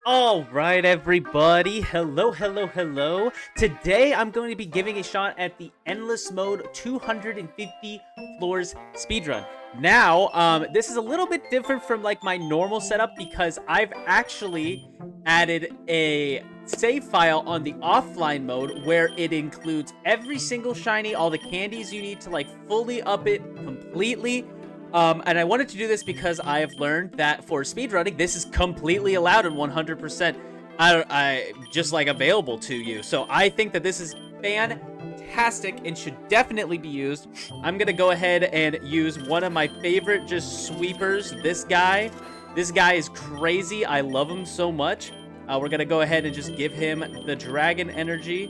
All right, everybody. Hello, hello, hello. Today, I'm going to be giving a shot at the Endless Mode 250 Floors speedrun. Now, this is a little bit different from like my normal setup because I've actually added a save file on the offline mode where it includes every single shiny, all the candies you need to like fully up it completely. And I wanted to do this because I have learned that for speedrunning, this is completely allowed and 100% I just like available to you. So I think that this is fantastic and should definitely be used. I'm gonna go ahead and use one of my favorite just sweepers. This guy is crazy. I love him so much. We're gonna go ahead and just give him the dragon energy,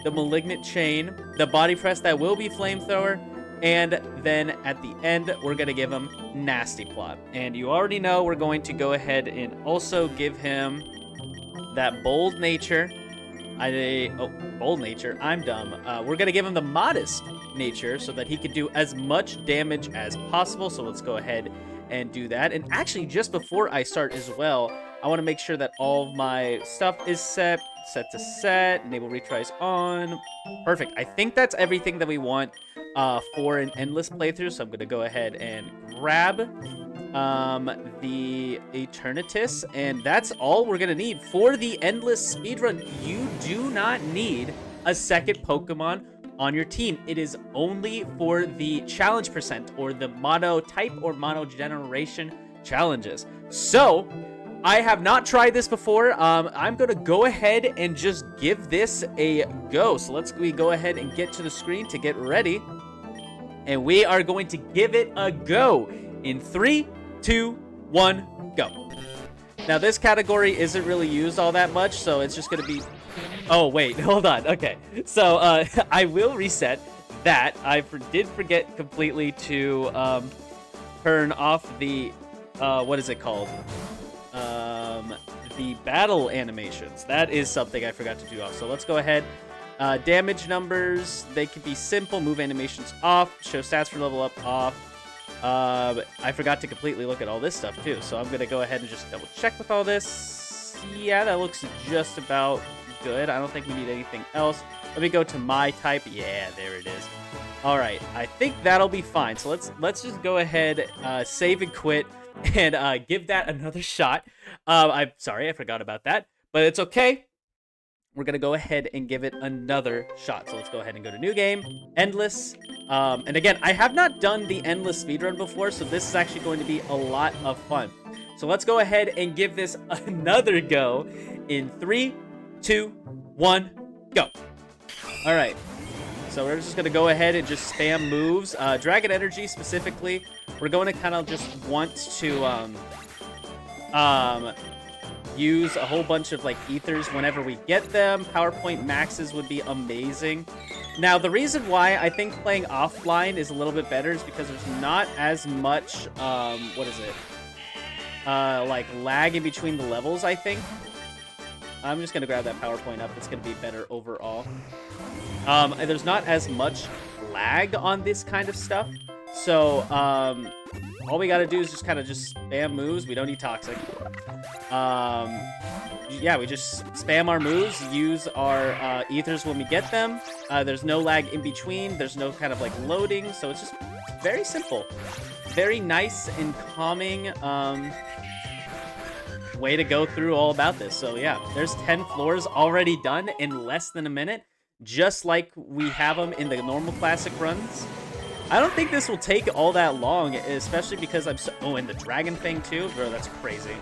the malignant chain, the body press that will be flamethrower. And then at the end, we're going to give him Nasty Plot. And you already know we're going to go ahead and also give him that Bold Nature. Bold Nature. I'm dumb. We're going to give him the Modest Nature so that he could do as much damage as possible. So let's go ahead and do that. And actually, just before I start as well, I want to make sure that all of my stuff is set to set. Enable retries on. Perfect. I think that's everything that we want for an endless playthrough. So I'm going to go ahead and grab the Eternatus. And that's all we're going to need for the endless speedrun. You do not need a second Pokemon on your team. It is only for the challenge percent or the mono type or mono generation challenges. So I have not tried this before. I'm going to go ahead and just give this a go. So let's go ahead and get to the screen to get ready. And we are going to give it a go in 3, 2, 1, go. Now, this category isn't really used all that much, so it's just going to be... Oh, wait, hold on. Okay, so I will reset that. I did forget completely to turn off the... what is it called? The battle animations. That is something I forgot to do off. So let's go ahead. Damage numbers, they can be simple. Move animations off. Show stats for level up off. I forgot to completely look at all this stuff too. So I'm going to go ahead and just double check with all this. Yeah, that looks just about good. I don't think we need anything else. Let me go to my type. Yeah, there it is. All right. I think that'll be fine. So let's just go ahead, save and quit. And give that another shot. I'm sorry, I forgot about that, but it's okay. We're gonna go ahead and give it another shot. So let's go ahead and go to new game, endless. And again, I have not done the endless speedrun before, so this is actually going to be a lot of fun. So let's go ahead and give this another go in 3, 2, 1, go. All right. So we're just going to go ahead and just spam moves. Dragon Energy specifically, we're going to kind of just want to use a whole bunch of like ethers whenever we get them. PowerPoint maxes would be amazing. Now, the reason why I think playing offline is a little bit better is because there's not as much, like lag in between the levels, I think. I'm just going to grab that PowerPoint up. It's going to be better overall. There's not as much lag on this kind of stuff. So, all we got to do is just kind of just spam moves. We don't need Toxic. Yeah, we just spam our moves, use our ethers when we get them. There's no lag in between. There's no kind of like loading. So it's just very simple. Very nice and calming way to go through all about this. So yeah, there's 10 floors already done in less than a minute, just like we have them in the normal classic runs. I don't think this will take all that long, especially because I'm so... Oh, and the dragon thing too? Bro, that's crazy.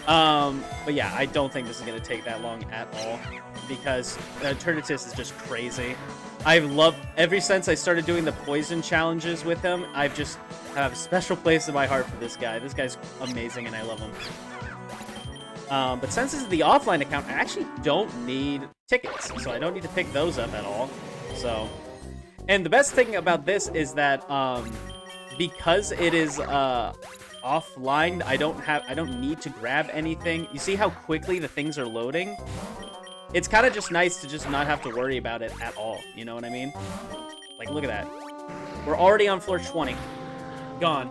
But yeah, I don't think this is going to take that long at all, because Eternatus is just crazy. I've loved... Ever since I started doing the poison challenges with him, I've just have a special place in my heart for this guy. This guy's amazing, and I love him. But since this is the offline account, I actually don't need tickets, so I don't need to pick those up at all. So, and the best thing about this is that because it is offline, I don't need to grab anything. You see how quickly the things are loading? It's kind of just nice to just not have to worry about it at all. You know what I mean? Like, look at that. We're already on floor 20. Gone.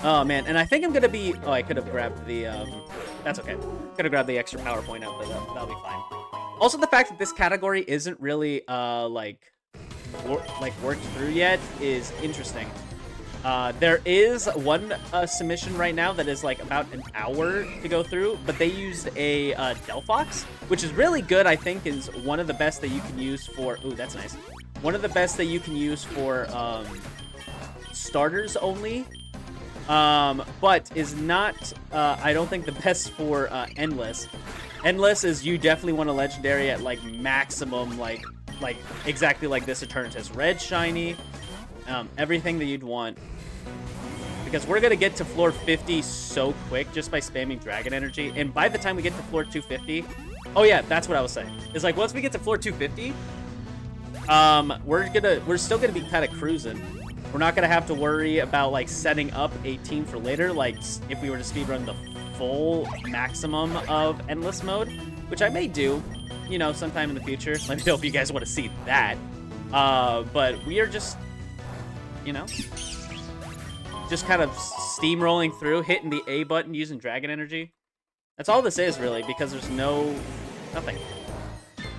Oh, man. And I think I'm going to be... Oh, I could have grabbed the that's okay. Could have grabbed the extra power point out, but that'll be fine. Also, the fact that this category isn't really like worked through yet is interesting. There is one submission right now that is like about an hour to go through, but they used a Delphox, which is really good. I think is one of the best that you can use for. Ooh, that's nice. One of the best that you can use for starters only, but is not. I don't think the best for endless. Endless is you definitely want a legendary at like maximum, like exactly like this Eternatus red shiny. Everything that you'd want, because we're gonna get to floor 50 so quick just by spamming Dragon Energy, and by the time we get to floor 250, oh yeah, that's what I was saying. It's like once we get to floor 250, we're still gonna be kind of cruising. We're not gonna have to worry about like setting up a team for later, like if we were to speedrun the full maximum of endless mode, which I may do, you know, sometime in the future. Let me know if you guys want to see that. But we are just, you know, just kind of steamrolling through, hitting the A button using Dragon Energy. That's all this is, really, because there's nothing.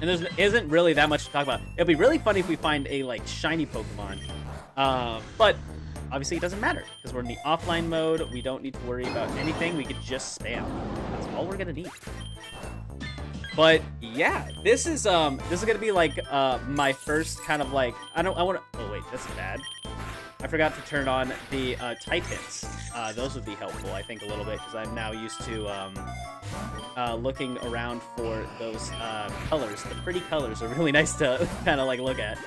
And there isn't really that much to talk about. It'll be really funny if we find a, like, shiny Pokemon. But, obviously, it doesn't matter, because we're in the offline mode. We don't need to worry about anything. We could just spam. That's all we're gonna need. But yeah, this is gonna be like my first kind of like oh wait, that's bad. I forgot to turn on the type hits. Those would be helpful, I think, a little bit, because I'm now used to looking around for those colors. The pretty colors are really nice to kind of like look at.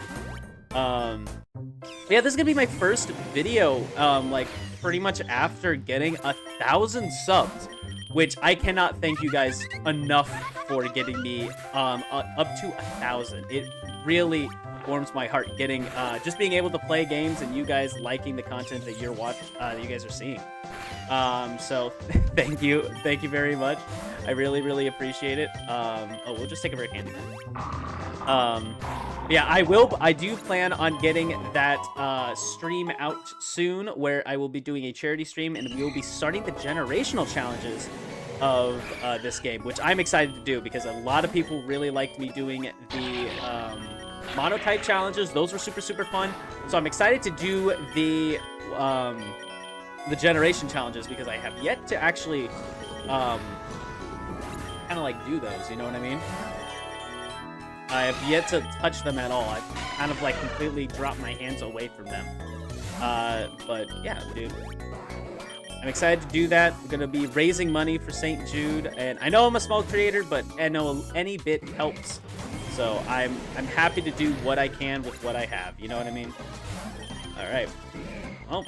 Yeah, this is gonna be my first video, like pretty much after getting 1,000 subs, which I cannot thank you guys enough for getting me up to 1,000. It really warms my heart getting just being able to play games and you guys liking the content that you're that you guys are seeing. So thank you very much. I really appreciate it. Oh, we'll just take a break, Andy. Yeah, I do plan on getting that stream out soon, where I will be doing a charity stream, and we will be starting the generational challenges of this game, which I'm excited to do, because a lot of people really liked me doing the monotype challenges. Those were super fun. So I'm excited to do the generation challenges, because I have yet to actually kind of like do those, you know what I mean? I have yet to touch them at all. I've kind of like completely dropped my hands away from them. But yeah, dude, I'm excited to do that. We're gonna be raising money for St. Jude, and I know I'm a small creator, but I know any bit helps. So I'm happy to do what I can with what I have. You know what I mean? All right. Well,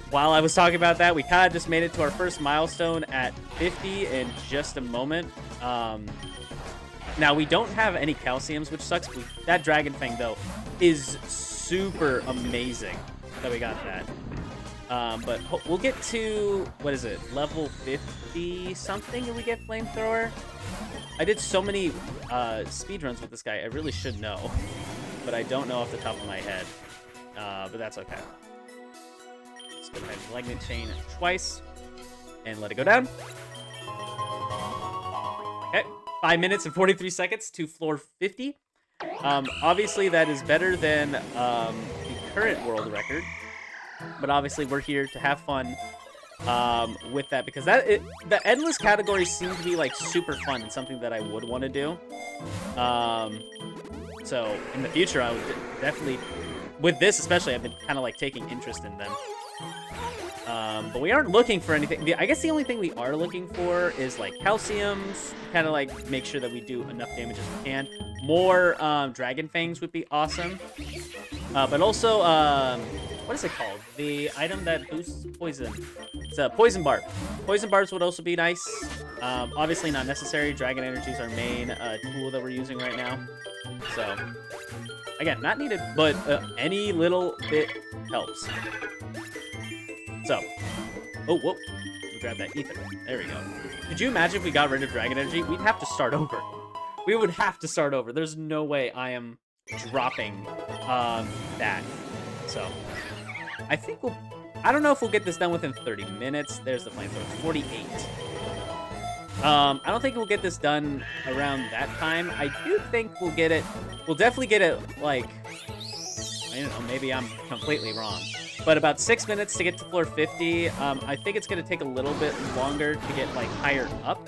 while I was talking about that, we kind of just made it to our first milestone at 50 in just a moment. Now, we don't have any calciums, which sucks. That Dragon Fang, though, is super amazing that we got that. But we'll get to, what is it, level 50-something and we get Flamethrower? I did so many speedruns with this guy, I really should know. But I don't know off the top of my head. But that's okay. Let's go ahead and Malignant Chain twice. And let it go down. Okay. 5 minutes and 43 seconds to floor 50. Obviously, that is better than the current world record. But obviously, we're here to have fun with that, because the endless categories seem to be like super fun and something that I would want to do. So in the future, I would definitely, with this especially, I've been kind of like taking interest in them. But we aren't looking for anything. I guess the only thing we are looking for is like calciums, kind of like make sure that we do enough damage as we can. More Dragon Fangs would be awesome. But also, what is it called? The item that boosts poison. It's a Poison Barb. Poison Barbs would also be nice. Obviously not necessary. Dragon Energy is our main tool that we're using right now. So, again, not needed, but any little bit helps. So, oh, whoa, we grab that ether. There we go. Could you imagine if we got rid of Dragon Energy? We'd have to start over. We would have to start over. There's no way I am dropping that. So, I think I don't know if we'll get this done within 30 minutes. There's the flamethrower. It's 48. I don't think we'll get this done around that time. I do think we'll get it. We'll definitely get it, like, I don't know, maybe I'm completely wrong. But about 6 minutes to get to floor 50. I think it's going to take a little bit longer to get, like, higher up.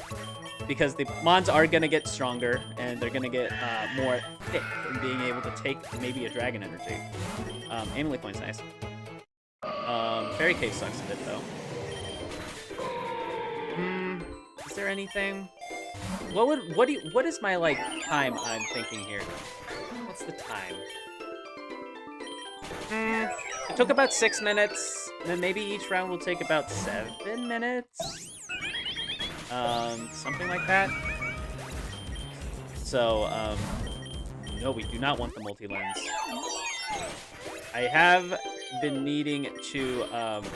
Because the mons are going to get stronger, and they're going to get more thick in being able to take maybe a dragon energy. Amulet Coin's nice. Fairy Cave sucks a bit, though. Is there anything? What is my, like, time I'm thinking here? What's the time? It took about 6 minutes, and then maybe each round will take about 7 minutes. Something like that. So, no, we do not want the multi-lens. I have been needing to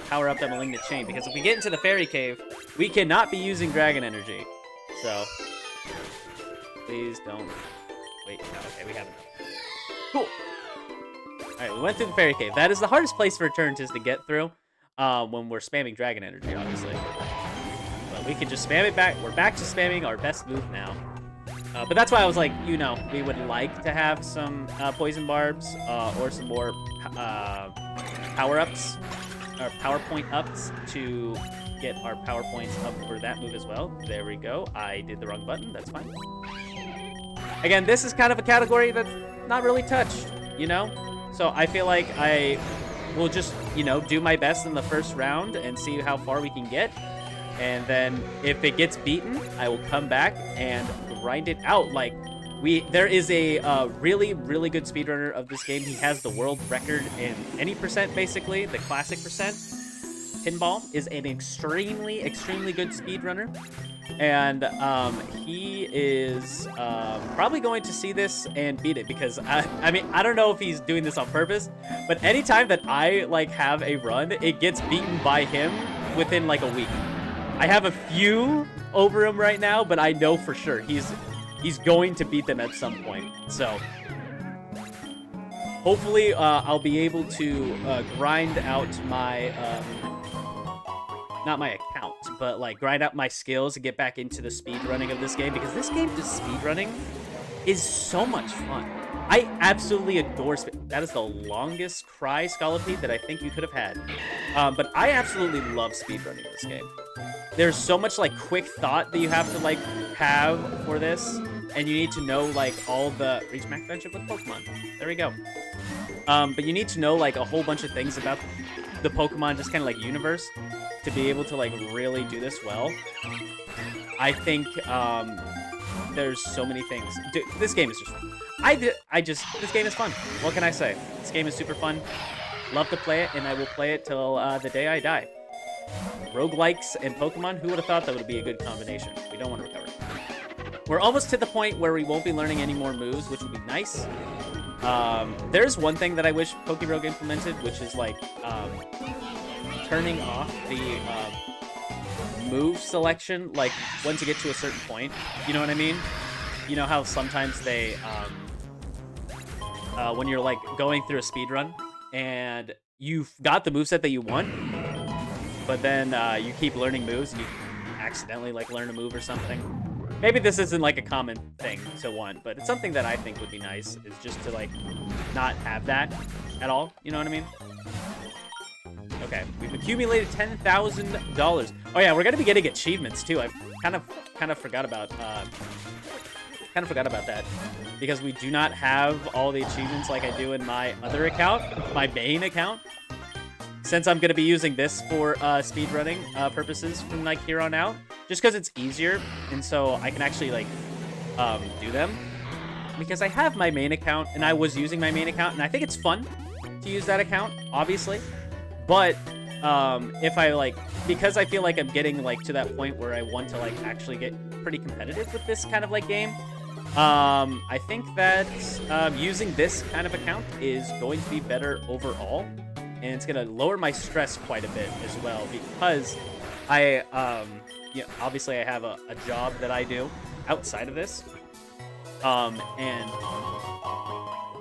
power up that Malignant Chain, because if we get into the Fairy Cave, we cannot be using Dragon Energy. So, please don't. Wait, no, okay, we haven't. Cool. Alright, we went through the Fairy Cave. That is the hardest place for Eternatus to get through when we're spamming Dragon Energy, obviously. But we can just spam it back. We're back to spamming our best move now. But that's why I was like, you know, we would like to have some Poison Barbs or some more power-ups, or power point ups to get our power points up for that move as well. There we go. I did the wrong button. That's fine. Again, this is kind of a category that's not really touched, you know? So I feel like I will just, you know, do my best in the first round and see how far we can get. And then if it gets beaten, I will come back and grind it out. Like, there is a really, really good speedrunner of this game. He has the world record in any percent, basically. The classic percent. Pinball is an extremely, extremely good speedrunner. And he is probably going to see this and beat it, because I mean, I don't know if he's doing this on purpose, but anytime that I like have a run, it gets beaten by him within like a week. I have a few over him right now, but I know for sure he's going to beat them at some point. So hopefully I'll be able to grind out my not my account, but like grind out my skills and get back into the speedrunning of this game, because this game, just speedrunning, is so much fun. I absolutely adore that is the longest cry, Scolipede, that I think you could have had. But I absolutely love speedrunning this game. There's so much like quick thought that you have to like have for this, and you need to know like all the reach max friendship with Pokemon. There we go. But you need to know like a whole bunch of things about the Pokemon, just kind of like universe, to be able to like really do this well. I think there's so many things. Dude, this game is just fun. This game is fun. What can I say? This game is super fun. Love to play it, and I will play it till the day I die. Roguelikes and Pokemon, who would have thought that would be a good combination? We don't want to recover. We're almost to the point where we won't be learning any more moves, which would be nice. There's one thing that I wish PokeRogue implemented, which is like turning off the move selection, like once you get to a certain point. You know what I mean? You know how sometimes they, when you're like going through a speed run and you've got the moveset that you want, but then you keep learning moves and you accidentally like learn a move or something. Maybe this isn't like a common thing to want, but it's something that I think would be nice, is just to like not have that at all. You know what I mean? Okay, we've accumulated $10,000. Oh yeah, we're gonna be getting achievements too. I kind of forgot about that, because we do not have all the achievements like I do in my other account, my main account. Since I'm gonna be using this for speedrunning purposes from like here on out, just because it's easier, and so I can actually like do them. Because I have my main account, and I was using my main account, and I think it's fun to use that account, obviously. But if I like, because I feel like I'm getting like to that point where I want to like actually get pretty competitive with this kind of like game, I think that using this kind of account is going to be better overall, and it's gonna lower my stress quite a bit as well, because I obviously I have a job that I do outside of this, and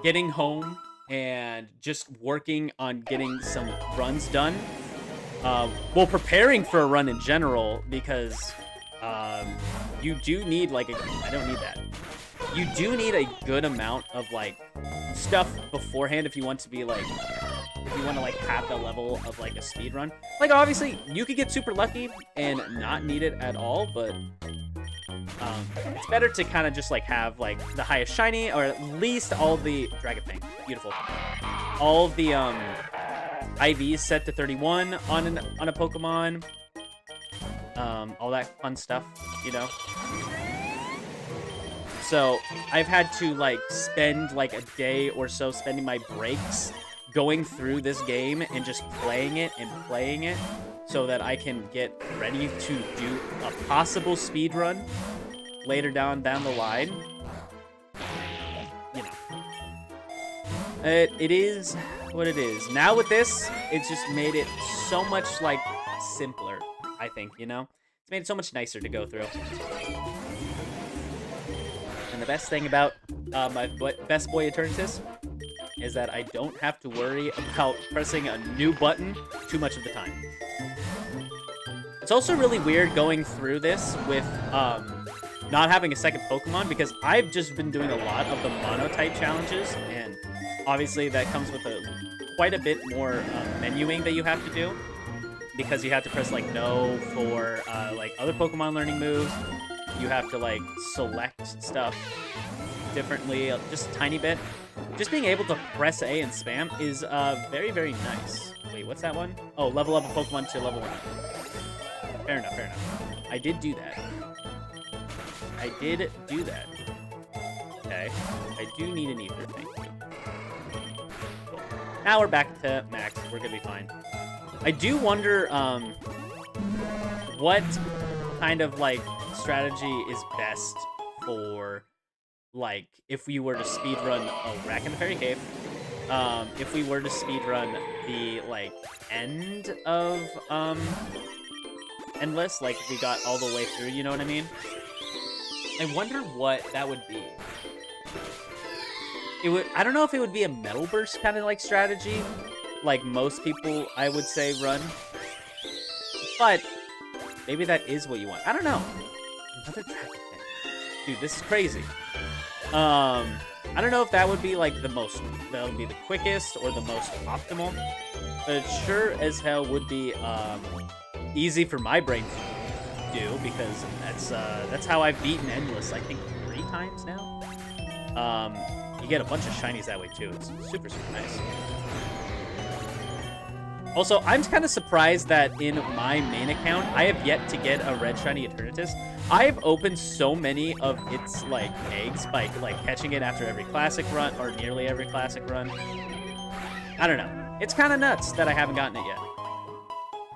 getting home and just working on getting some runs done, well, preparing for a run in general, because you do need like I don't need that. You do need a good amount of like stuff beforehand if you want to be like, if you want to like have the level of like a speed run. Like obviously you could get super lucky and not need it at all, but it's better to kind of just like have like the highest shiny, or at least all the Dragon Fang. Beautiful. All of the IVs set to 31 on a Pokemon. All that fun stuff, you know. So I've had to like spend like a day or so spending my breaks going through this game and just playing it so that I can get ready to do a possible speed run later down the line. You know, it is what it is. Now with this, it's just made it so much like simpler, I think, you know? It's made it so much nicer to go through. And the best thing about my Best Boy Eternatus is that I don't have to worry about pressing a new button too much of the time. It's also really weird going through this with not having a second Pokemon, because I've just been doing a lot of the mono-type challenges, and obviously that comes with quite a bit more menuing that you have to do, because you have to press like no for like other Pokemon learning moves. You have to like select stuff differently, just a tiny bit. Just being able to press A and spam is very, very nice. Wait, what's that one? Oh, level up a Pokemon to level 1. Fair enough, fair enough. I did do that. Okay. I do need an ether, thank you. Now we're back to max. We're gonna be fine. I do wonder what kind of like strategy is best for like if we were to speedrun Rack in the Fairy Cave, if we were to speedrun the like end of Endless, like if we got all the way through, you know what I mean? I wonder what that would be. I don't know if it would be a Metal Burst kind of like strategy, like most people I would say run, but maybe that is what you want. I don't know. Another Dragon Fang. Dude, this is crazy. I don't know if that would be like that would be the quickest or the most optimal, but it sure as hell would be easy for my brain to do, because that's how I've beaten Endless, I think 3 times now. You get a bunch of shinies that way too. It's super, super nice. Also, I'm kind of surprised that in my main account, I have yet to get a red shiny Eternatus. I've opened so many of its like eggs by like catching it after every classic run, or nearly every classic run. I don't know. It's kind of nuts that I haven't gotten it yet.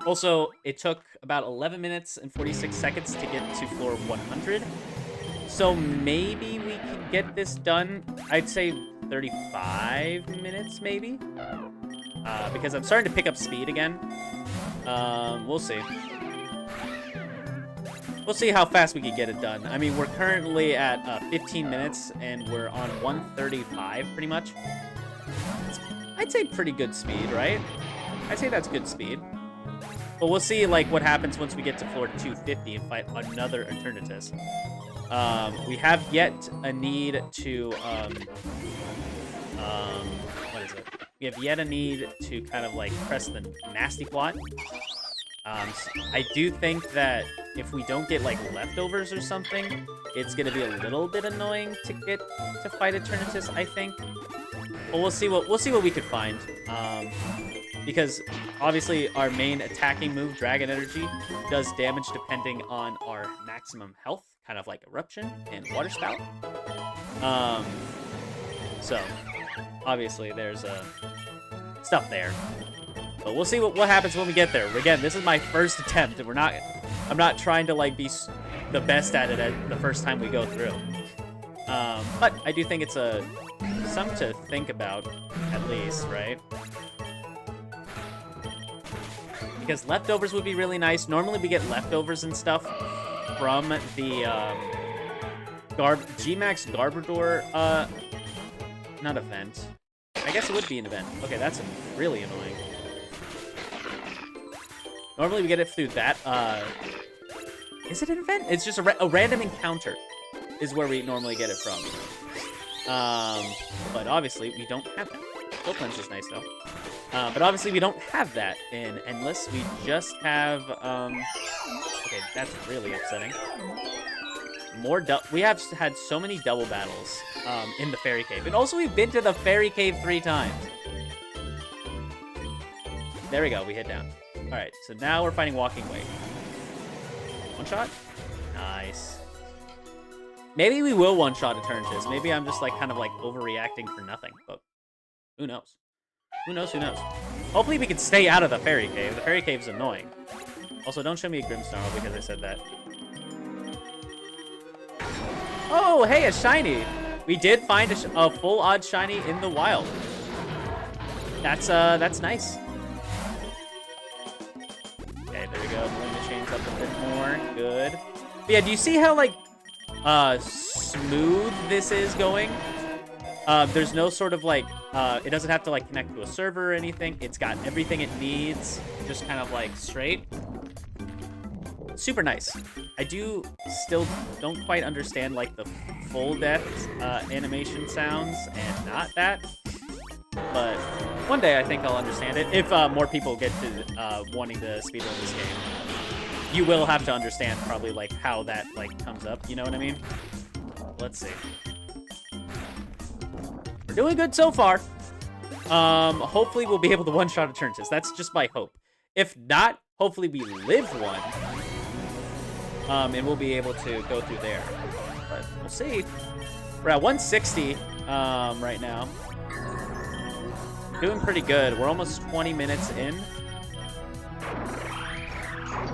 Also, it took about 11 minutes and 46 seconds to get to floor 100. So maybe we can get this done, I'd say 35 minutes maybe. Because I'm starting to pick up speed again. We'll see. We'll see how fast we can get it done. I mean, we're currently at 15 minutes, and we're on 135 pretty much. I'd say pretty good speed, right? I'd say that's good speed. But we'll see like what happens once we get to floor 250 and fight another Eternatus. We have yet a need to what is it? We have yet a need to kind of like press the nasty plot. I do think that if we don't get like leftovers or something, it's gonna be a little bit annoying to get to fight Eternatus, I think. But we'll see what we could find. Because obviously our main attacking move, Dragon Energy, does damage depending on our maximum health, kind of like Eruption and Water Spout. So obviously there's stuff there. But we'll see what happens when we get there. Again, this is my first attempt, and I'm not trying to like be the best at it at the first time we go through. But I do think it's something to think about, at least, right? Because leftovers would be really nice. Normally we get leftovers and stuff from the G-Max Garbodor, not event. I guess it would be an event. Okay, that's really annoying. Normally we get it through that Is it an event? It's just a random encounter is where we normally get it from. But obviously we don't have that. Soul Cleanse is nice though. But obviously we don't have that in Endless. We just have, okay, that's really upsetting. We have had so many double battles in the Fairy Cave. And also we've been to the Fairy Cave 3 times. There we go, we hit down. Alright, so now we're fighting Walking Way. One shot? Nice. Maybe we will one-shot Eternatus. Maybe I'm just like kind of like overreacting for nothing, but who knows? Who knows, who knows? Hopefully we can stay out of the Fairy Cave. The Fairy Cave's annoying. Also, don't show me a Grimmsnarl because I said that. Oh, hey, a shiny! We did find a full odd shiny in the wild. That's nice. Okay, there we go. Moving the chains up a bit more. Good. But yeah, do you see how, like, smooth this is going? There's no sort of, like, it doesn't have to, like, connect to a server or anything. It's got everything it needs, just kind of, like, straight. Super nice. I still don't quite understand, like, the full depth animation sounds and not that. But one day I think I'll understand it. If more people get to wanting to speedrun this game, you will have to understand probably, like, how that, like, comes up. You know what I mean? Let's see. We're doing good so far. Hopefully we'll be able to one-shot Eternatus. That's just my hope. If not, hopefully we live one. And we'll be able to go through there. But we'll see. We're at 160 right now. Doing pretty good. We're almost 20 minutes in.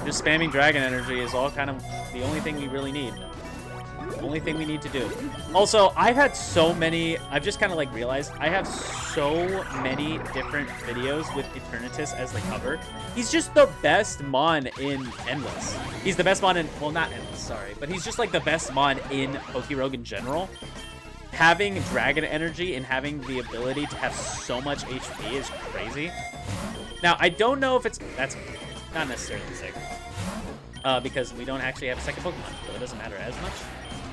Just spamming Dragon Energy is all kind of the only thing we really need. The only thing we need to do. Also, I've had so many... I've just kind of, like, realized I have so many different videos with Eternatus as the cover. He's just the best mon in Endless. He's the best mon in... Well, not Endless, sorry. But he's just, like, the best mon in PokeRogue in general. Having Dragon Energy and having the ability to have so much HP is crazy. Now, I don't know if it's... That's not necessarily sick. Because we don't actually have a second Pokemon, so it doesn't matter as much.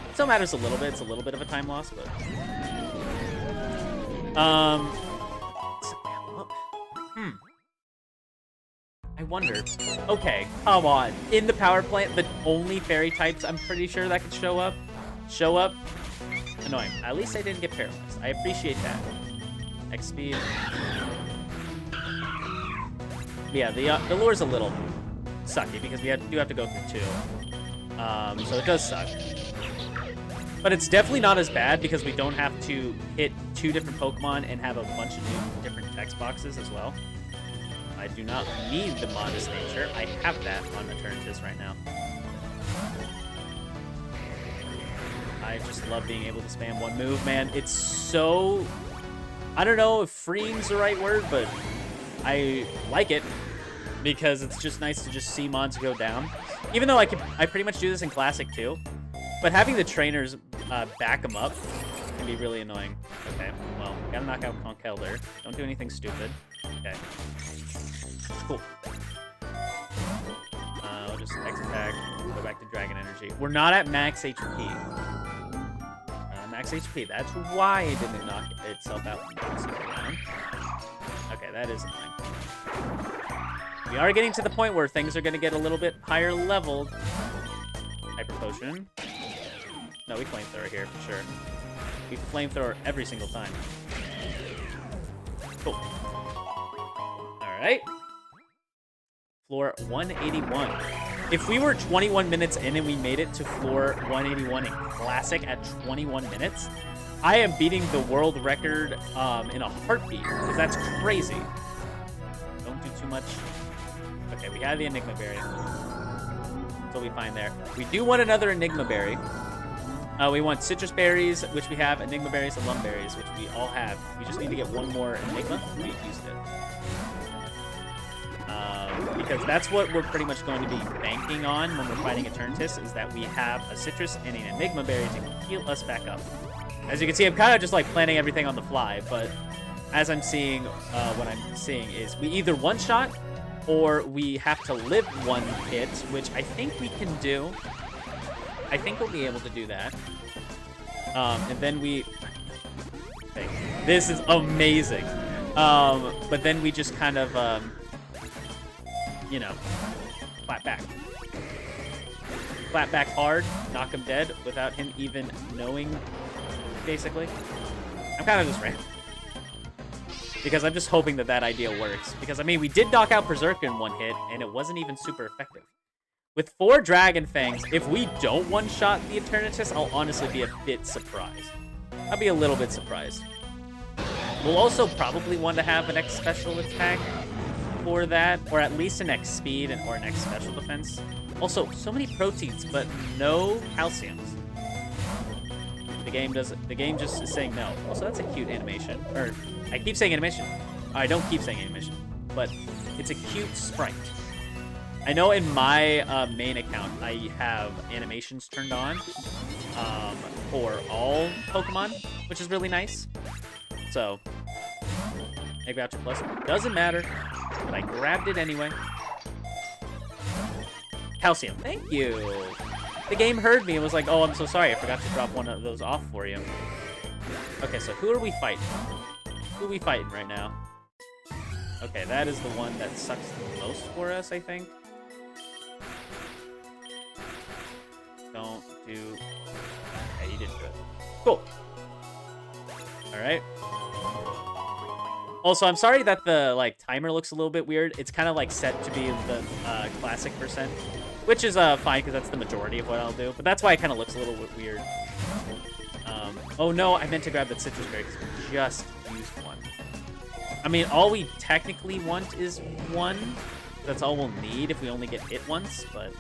It still matters a little bit. It's a little bit of a time loss, but... I wonder. Okay, come on. In the power plant, the only fairy types I'm pretty sure that could show up. Annoying. At least I didn't get paralyzed. I appreciate that. X speed. Yeah, the lure's a little sucky because we do have to go through 2. So it does suck. But it's definitely not as bad because we don't have to hit 2 different Pokemon and have a bunch of new different text boxes as well. I do not need the Modest Nature. I have that on Eternatus right now. I just love being able to spam one move, man. It's so... I don't know if freeing's the right word, but I like it because it's just nice to just see mons go down. Even though I pretty much do this in Classic too. But having the trainers back them up can be really annoying. Okay, well, gotta knock out Conkeldurr. Don't do anything stupid. Okay. Cool. We'll just X attack, go back to Dragon Energy. We're not at max HP. Max HP, that's why it didn't knock itself out. Okay, that is annoying. We are getting to the point where things are going to get a little bit higher leveled. Hyper Potion. No, we Flamethrower here for sure. We Flamethrower every single time. Cool. Alright. Floor 181. If we were 21 minutes in and we made it to floor 181 in Classic at 21 minutes, I am beating the world record in a heartbeat, because that's crazy. Don't do too much. Okay, we have the Enigma Berry. That's what we find there. We do want another Enigma Berry. We want Citrus Berries, which we have, Enigma Berries, and Lum Berries, which we all have. We just need to get one more Enigma. We've used it. Because that's what we're pretty much going to be banking on when we're fighting Eternatus, is that we have a Citrus and an Enigma Berry to heal us back up. As you can see, I'm kind of just like planning everything on the fly, but as I'm seeing, what I'm seeing is we either one-shot or we have to live one hit, which I think we can do. I think we'll be able to do that. And then we... Okay, this is amazing. But then we just kind of, you know, flat back. Flat back hard, knock him dead without him even knowing, basically. I'm kind of just random. Because I'm just hoping that that idea works. Because, I mean, we did knock out Berserker in one hit, and it wasn't even super effective. With 4 Dragon Fangs, if we don't one-shot the Eternatus, I'll honestly be a bit surprised. I'll be a little bit surprised. We'll also probably want to have an X special attack for that, or at least an X speed or an X special defense. Also, so many proteins, but no calciums. The game just is saying no. Also, that's a cute animation. Or, I keep saying animation. I don't keep saying animation, but it's a cute sprite. I know in my main account, I have animations turned on for all Pokemon, which is really nice. So, Egg Voucher Plus doesn't matter, but I grabbed it anyway. Calcium, thank you. The game heard me and was like, oh, I'm so sorry, I forgot to drop one of those off for you. Okay, so who are we fighting? Who are we fighting right now? Okay, that is the one that sucks the most for us, I think. Don't do... Okay, you didn't do it. Cool. Alright. Also, I'm sorry that the, like, timer looks a little bit weird. It's kind of, like, set to be the classic %, which is fine, because that's the majority of what I'll do. But that's why it kind of looks a little bit weird. Oh, no, I meant to grab that citrus berry, because we just used one. I mean, all we technically want is one. That's all we'll need if we only get it once, but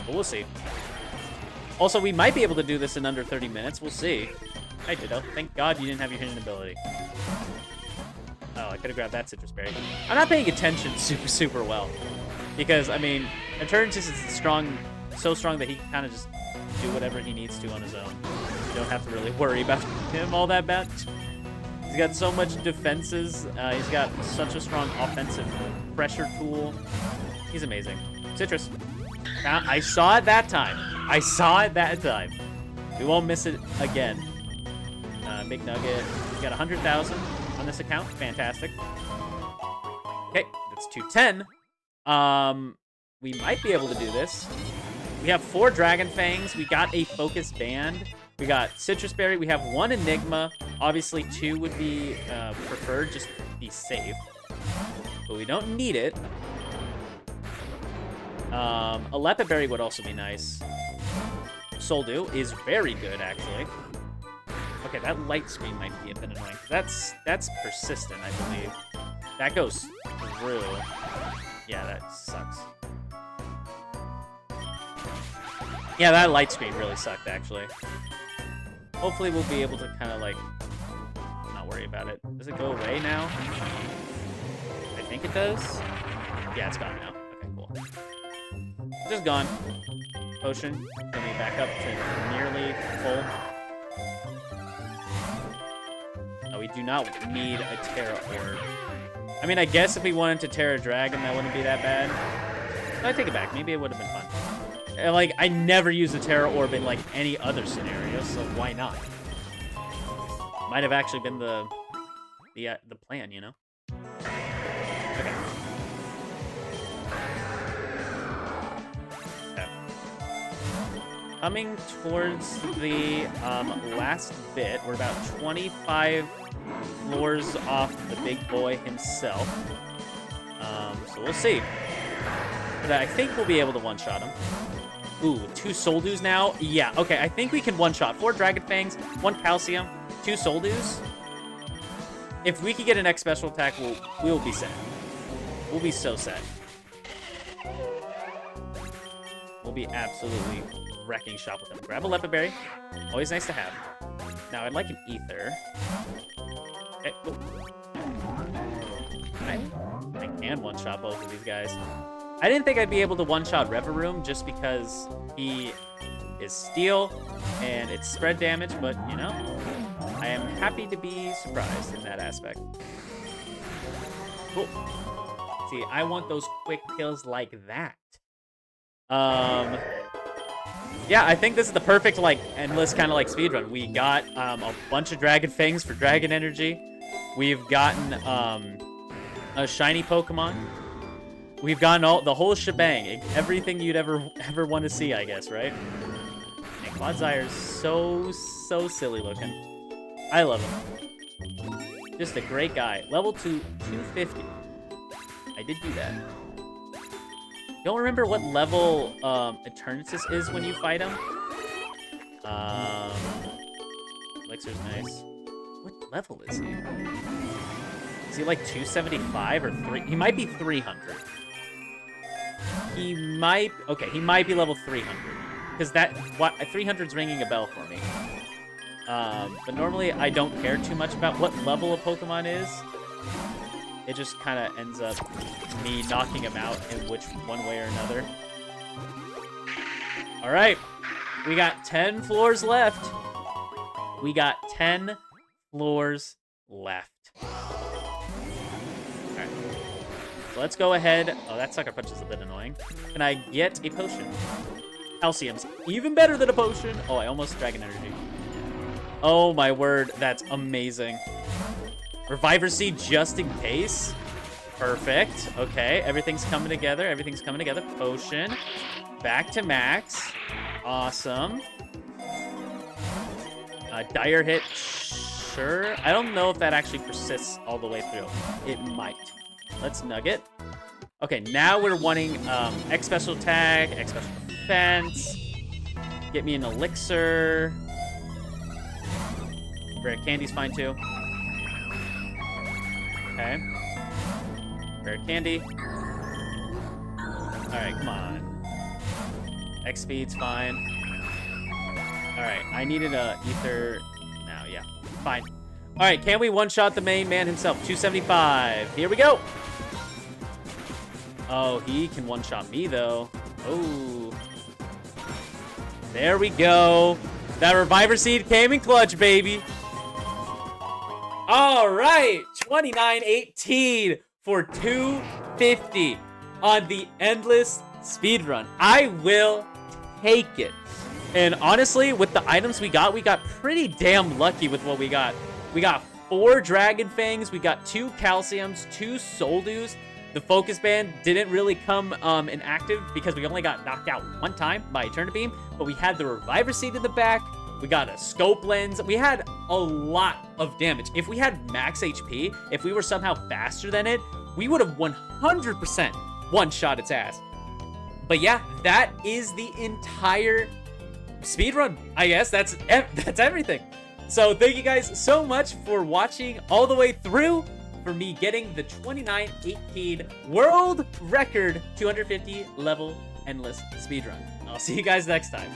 we'll see. Also, we might be able to do this in under 30 minutes. We'll see. Hi, Ditto. Thank God you didn't have your hidden ability. Oh, I could have grabbed that citrus berry. I'm not paying attention super well. Because, I mean, Eternatus is strong, so strong that he can kind of just do whatever he needs to on his own. You don't have to really worry about him all that bad. He's got so much defenses. He's got such a strong offensive pressure tool. He's amazing. Citrus. Now, I saw it that time. I saw it that time. We won't miss it again. Big Nugget. We got 100,000 on this account. Fantastic. Okay, that's 210. We might be able to do this. We have 4 Dragon Fangs. We got a Focus Band. We got Citrus Berry. We have 1 Enigma. Obviously, 2 would be preferred just to be safe. But we don't need it. A Lepid Berry would also be nice. Soldew is very good, actually. Okay, that light screen might be a bit annoying. That's persistent, I believe. That goes through. Yeah, that sucks. Yeah, that light screen really sucked, actually. Hopefully we'll be able to kind of, like, not worry about it. Does it go away now? I think it does. Yeah, it's gone now. Okay, cool. It's just gone. Potion. Let me back up to nearly full. No, we do not need a Terra Orb. I mean, I guess if we wanted to Terra Dragon, that wouldn't be that bad. But I take it back. Maybe it would have been fun. And, like, I never use the Terra Orb in, like, any other scenario, so why not? Might have actually been the plan, you know? Okay. Coming towards the last bit, we're about 25 floors off the big boy himself. So we'll see. But I think we'll be able to one-shot him. Ooh, 2 Soldews now? Yeah, okay, I think we can one-shot. 4 Dragon Fangs, 1 Calcium, 2 Soldews. If we could get an X special attack, we'll be set. We'll be so set. We'll be absolutely wrecking shop with them. Grab a Lepid Berry. Always nice to have. Now, I'd like an Ether. Okay. I can one-shot both of these guys. I didn't think I'd be able to one-shot Reverum just because he is Steel and it's spread damage, but, you know, I am happy to be surprised in that aspect. Cool. See, I want those quick kills like that. Yeah, I think this is the perfect, like, endless kind of, like, speedrun. We got, a bunch of Dragon Fangs for Dragon Energy. We've gotten, a shiny Pokemon. We've gotten the whole shebang. Everything you'd ever want to see, I guess, right? And Clodsire is so silly looking. I love him. Just a great guy. Level 250. I did do that. Don't remember what level Eternatus is when you fight him. Elixir's nice. What level is he? Is he like 275 or 3? He might be 300. He might be level 300. Because 300's ringing a bell for me. But normally I don't care too much about what level a Pokemon is. It just kind of ends up me knocking him out in one way or another. All right, we got 10 floors left. We got 10 floors left. All right, so let's go ahead. Oh, that sucker punch is a bit annoying. Can I get a potion? Calcium's even better than a potion. Oh, I almost Dragon Energy. Oh my word, that's amazing. Reviver Seed just in case. Perfect. Okay, everything's coming together. Everything's coming together. Potion. Back to max. Awesome. Dire Hit. Sure. I don't know if that actually persists all the way through. It might. Let's Nugget. Okay, now we're wanting X Special Attack, X Special Defense. Get me an Elixir. Rare Candy's fine too. Okay. Rare Candy. Alright, come on. X Speed's fine. Alright, I needed a Ether now, yeah. Fine. Alright, can we one-shot the main man himself? 275. Here we go! Oh, he can one-shot me, though. Oh. There we go. That Reviver Seed came in clutch, baby. All right, 29-18 for 250 on the endless speedrun. I will take it. And honestly, with the items we got pretty damn lucky with what we got. We got 4 Dragon Fangs, we got 2 Calciums, 2 Soul Dews. The Focus Band didn't really come inactive because we only got knocked out one time by Eternal Beam, but we had the Reviver Seed in the back. We got a Scope Lens. We had a lot of damage. If we had max HP, if we were somehow faster than it, we would have 100% one-shot its ass. But yeah, that is the entire speedrun. I guess that's everything. So thank you guys so much for watching all the way through, for me getting the 29-18 world record 250 level endless speedrun. I'll see you guys next time.